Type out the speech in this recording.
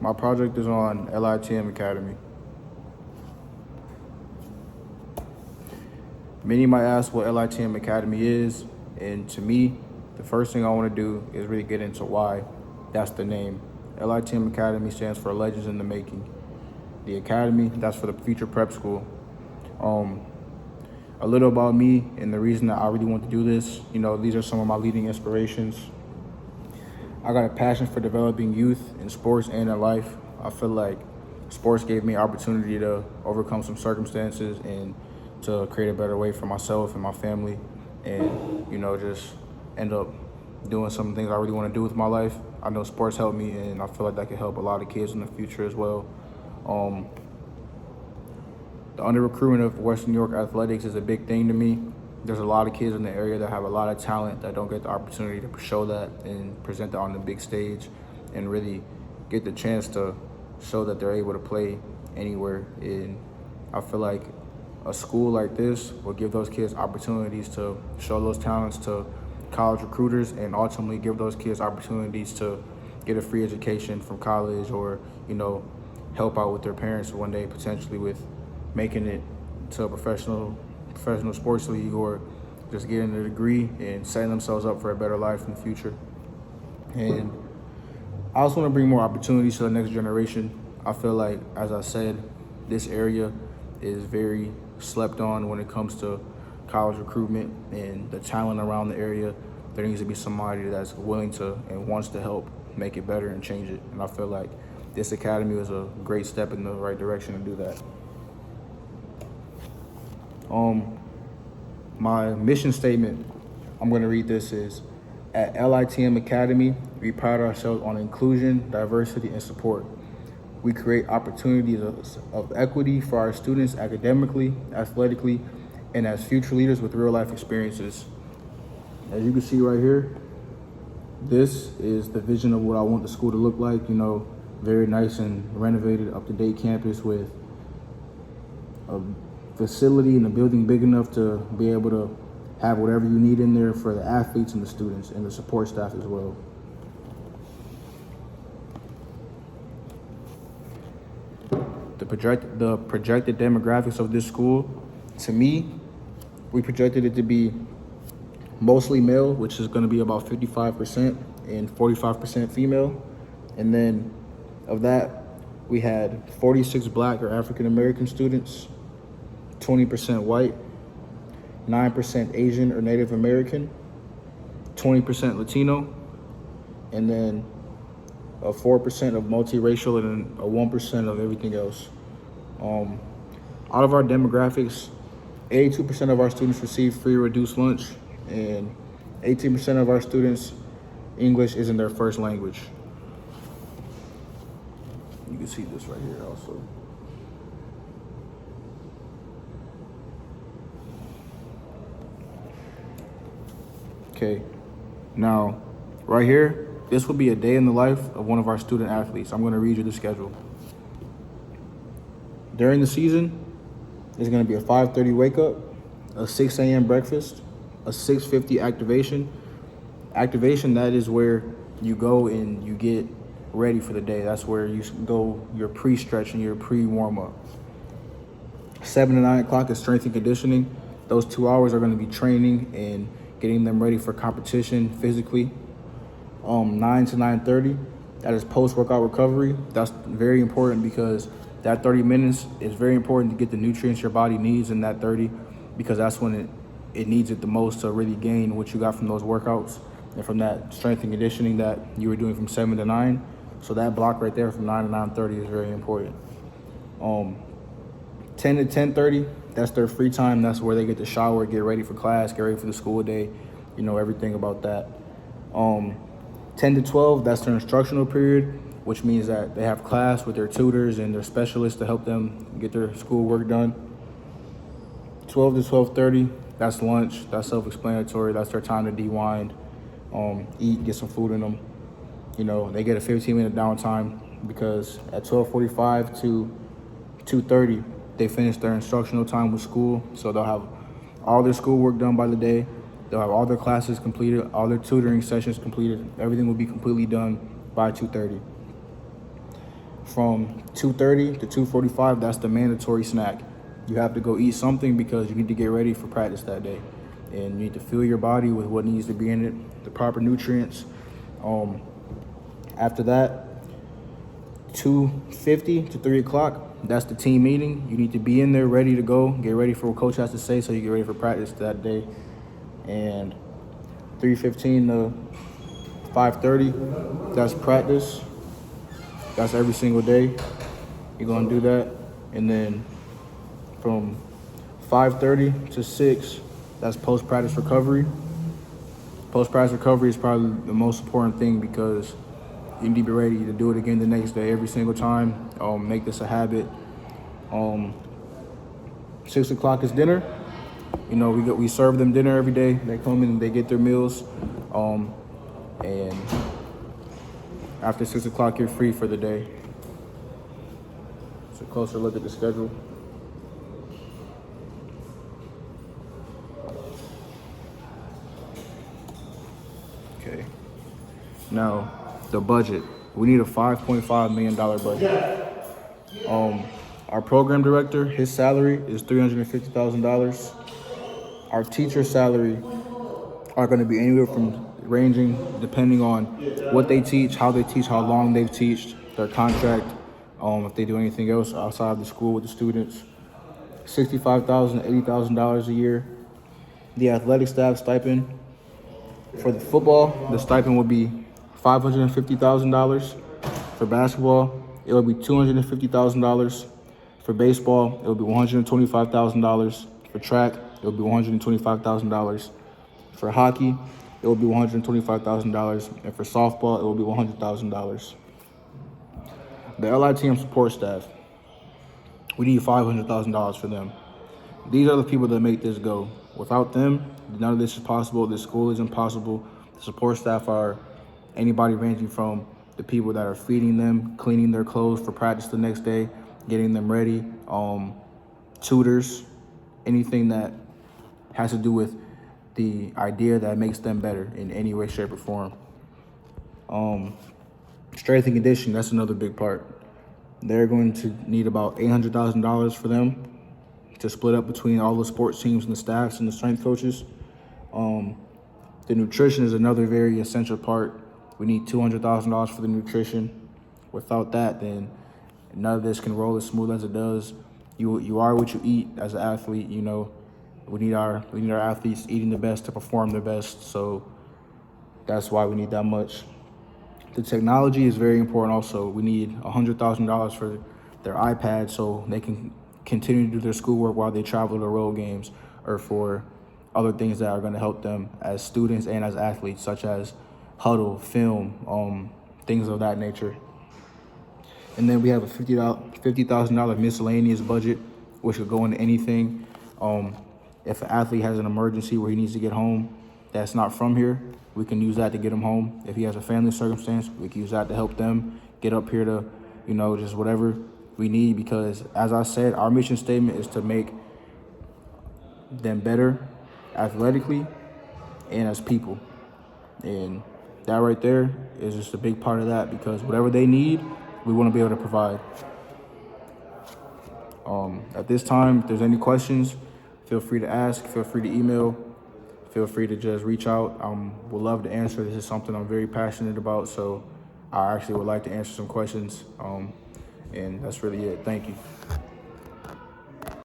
my project is on LITM Academy. Many might ask what LITM Academy is, and to me, the first thing I want to do is really get into why that's the name. LITM Academy stands for Legends in the Making. The Academy, that's for the future prep school. A little about me and the reason that I really want to do this. These are some of my leading inspirations. I got a passion for developing youth in sports and in life. I feel like sports gave me opportunity to overcome some circumstances and to create a better way for myself and my family, and just end up doing some things I really want to do with my life. I know sports helped me, and I feel like that could help a lot of kids in the future as well. The under-recruitment of Western New York athletics is a big thing to me. There's a lot of kids in the area that have a lot of talent that don't get the opportunity to show that and present that on the big stage and really get the chance to show that they're able to play anywhere. And I feel like a school like this will give those kids opportunities to show those talents to college recruiters and ultimately give those kids opportunities to get a free education from college or, help out with their parents one day potentially with making it to a professional sports league or just getting a degree and setting themselves up for a better life in the future. And I also want to bring more opportunities to the next generation. I feel like, as I said, this area is very slept on when it comes to college recruitment and the talent around the area. There needs to be somebody that's willing to and wants to help make it better and change it. And I feel like this academy was a great step in the right direction to do that. My mission statement, I'm going to read this, is at LITM Academy, we pride ourselves on inclusion, diversity, and support. We create opportunities of equity for our students academically, athletically, and as future leaders with real-life experiences. As you can see right here, this is the vision of what I want the school to look like. Very nice and renovated, up-to-date campus with a facility and a building big enough to be able to have whatever you need in there for the athletes and the students and the support staff as well. The projected demographics of this school, to me, we projected it to be mostly male, which is going to be about 55% and 45% female. And then of that, we had 46 Black or African American students, 20% white, 9% Asian or Native American, 20% Latino, and then a 4% of multiracial and a 1% of everything else. Out of our demographics, 82% of our students receive free or reduced lunch, and 18% of our students, English isn't their first language. You can see this right here also. Okay, now right here, this will be a day in the life of one of our student athletes. I'm going to read you the schedule. During the season, it's going to be a 5:30 wake up, a 6 a.m. breakfast, a 6:50 activation. Activation, that is where you go and you get ready for the day. That's where you go your pre-stretch and your pre-warm-up. 7 to 9 o'clock is strength and conditioning. Those 2 hours are going to be training and getting them ready for competition physically. 9 to 9:30, that is post-workout recovery. That's very important because that 30 minutes is very important to get the nutrients your body needs in that 30, because that's when it needs it the most to really gain what you got from those workouts and from that strength and conditioning that you were doing from 7 to 9. So that block right there from 9 to 9:30 is very important. 10 to 10:30, that's their free time. That's where they get to shower, get ready for class, get ready for the school day, everything about that. 10 to 12, that's their instructional period, which means that they have class with their tutors and their specialists to help them get their schoolwork done. 12 to 12:30, that's lunch. That's self-explanatory. That's their time to de-wind, eat, get some food in them. They get a 15-minute downtime because at 12:45 to 2:30, they finish their instructional time with school. So they'll have all their schoolwork done by the day. They'll have all their classes completed, all their tutoring sessions completed. Everything will be completely done by 2:30. From 2:30 to 2:45, that's the mandatory snack. You have to go eat something because you need to get ready for practice that day. And you need to fill your body with what needs to be in it, the proper nutrients. After that, 2:50 to 3 o'clock, that's the team meeting. You need to be in there ready to go, get ready for what coach has to say so you get ready for practice that day. And 3:15 to 5:30, that's practice. That's every single day. You're gonna do that. And then from 5:30 to 6, that's post-practice recovery. Post-practice recovery is probably the most important thing because you need to be ready to do it again the next day every single time. Make this a habit. 6 o'clock is dinner. You know, we serve them dinner every day. They come in and they get their meals. And after 6 o'clock, you're free for the day. It's a closer look at the schedule. Okay. Now, the budget. We need a $5.5 million budget. Our program director, his salary is $350,000. Our teacher's salary are going to be anywhere from ranging depending on what they teach, how long they've taught, their contract, if they do anything else outside of the school with the students. $65,000, $80,000 a year. The athletic staff stipend for the football, the stipend would be $550,000. For basketball, it would be $250,000. For baseball, it would be $125,000. For track, it would be $125,000. For hockey, it would be $125,000. And for softball, it would be $100,000. The LITM support staff, we need $500,000 for them. These are the people that make this go. Without them, none of this is possible. This school is impossible. The support staff are anybody ranging from the people that are feeding them, cleaning their clothes for practice the next day, getting them ready, tutors, anything that has to do with the idea that makes them better in any way, shape, or form. Strength and conditioning, that's another big part. They're going to need about $800,000 for them to split up between all the sports teams and the staffs and the strength coaches. The nutrition is another very essential part. We need $200,000 for the nutrition. Without that, then none of this can roll as smooth as it does. You are what you eat as an athlete. You know, we need our athletes eating the best to perform their best. So that's why we need that much. The technology is very important. Also, we need $100,000 for their iPads so they can continue to do their schoolwork while they travel to road games, or for other things that are going to help them as students and as athletes, such as huddle, film, things of that nature. And then we have a $50,000 miscellaneous budget, which could go into anything. If an athlete has an emergency where he needs to get home that's not from here, we can use that to get him home. If he has a family circumstance, we can use that to help them get up here to, just whatever we need. Because as I said, our mission statement is to make them better athletically and as people. And that right there is just a big part of that, because whatever they need, we want to be able to provide. At this time, if there's any questions, feel free to ask, feel free to email, feel free to just reach out. Would love to answer. This is something I'm very passionate about, so I actually would like to answer some questions. And that's really it. Thank you.